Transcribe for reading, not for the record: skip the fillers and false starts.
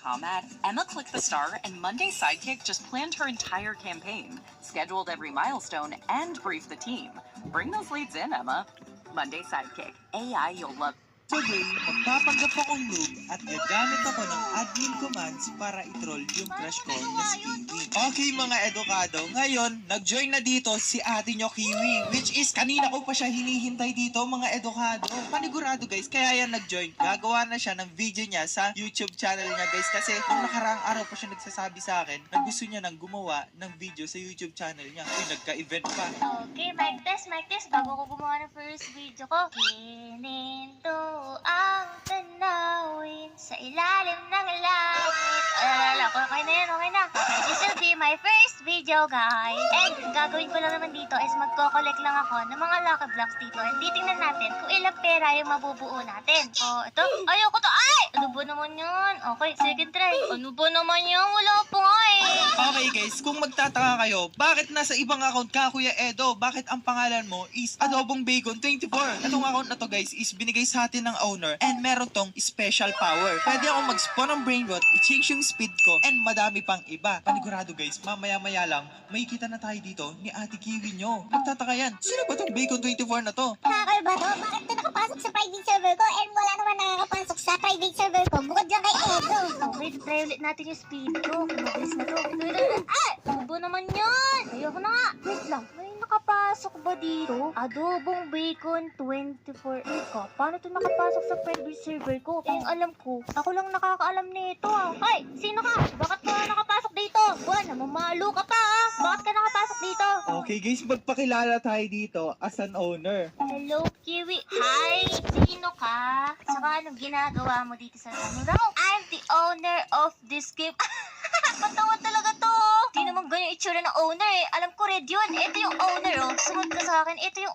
Monday.com ad, Emma clicked the star and Monday Sidekick just planned her entire campaign, scheduled every milestone, and briefed the team. Bring those leads in, Emma. Monday Sidekick. AI you'll love. Today, magpapanggap akong noob at gagamit ako ng admin commands para i-troll yung crush ko na si Kiwi. Okay mga edukado, ngayon, nag-join na dito si ate nyo Kiwi, which is kanina ko pa siya hinihintay dito mga edukado. Panigurado guys, kaya yan nag-join. Gagawa na siya ng video niya sa YouTube channel niya guys, kasi nung nakaraang araw pa siya nagsasabi sa akin na gusto niya nang gumawa ng video sa YouTube channel niya. Uy, nagka-event pa. Okay, mic test. Bago ko gumawa ng first video ko. Hininto ang tanawin sa ilalim ng langit. Okay na yan, okay na. This will be my first video, guys. And gagawin ko lang naman dito is magko-collect lang ako ng mga lucky blocks dito. And titingnan natin kung ilang pera yung mabubuo natin. Oh, ito. Ayoko to. Ay! Ano ba naman yun? Okay, second try. Ano ba naman yun? Wala pa nga eh. Okay guys, kung magtataka kayo, bakit nasa ibang account ka Kuya Edo? Bakit ang pangalan mo is Adobong Bacon 24? Itong account na to guys is binigay sa atin ng owner and meron tong special power. Pwede akong mag-spawn ng brain rot, i-change yung speed ko, and madami pang iba. Panigurado guys, mamaya-maya lang, makikita na tayo dito ni Ate Kiwi nyo. Magtataka yan, sino ba tong Bacon 24 na to? Hacker ba to? Bakit to nakapasok sa private server ko and wala naman nakakapasok sa private server ko bukod dyan kay Edo? Okay, try ulit natin yung speed ko. Mabilis na to. Ay! Ano ba naman yan? Ayoko na nga. Wait lang. May nakapasok ba dito? Adobong Bacon 24. Ika, paano to nakapasok sa private server ko? Eh, alam ko. Ako lang nakakaalam nito ah. Hoy! Sino ka? Bakit ka nakapasok dito? Buwan, namamalo ka pa ah. Bakit ka nakapasok dito? Okay guys, magpakilala tayo dito as an owner. Hello, Kiwi. Hi! Sino ka? Saka anong ginagawa mo dito sa Ramurao? I'm the owner of this game. Patawa talaga to. Di naman ganyan itsura ng owner eh. Alam ko red yun. Ito yung owner oh. Sumunod ka sa akin. Ito yung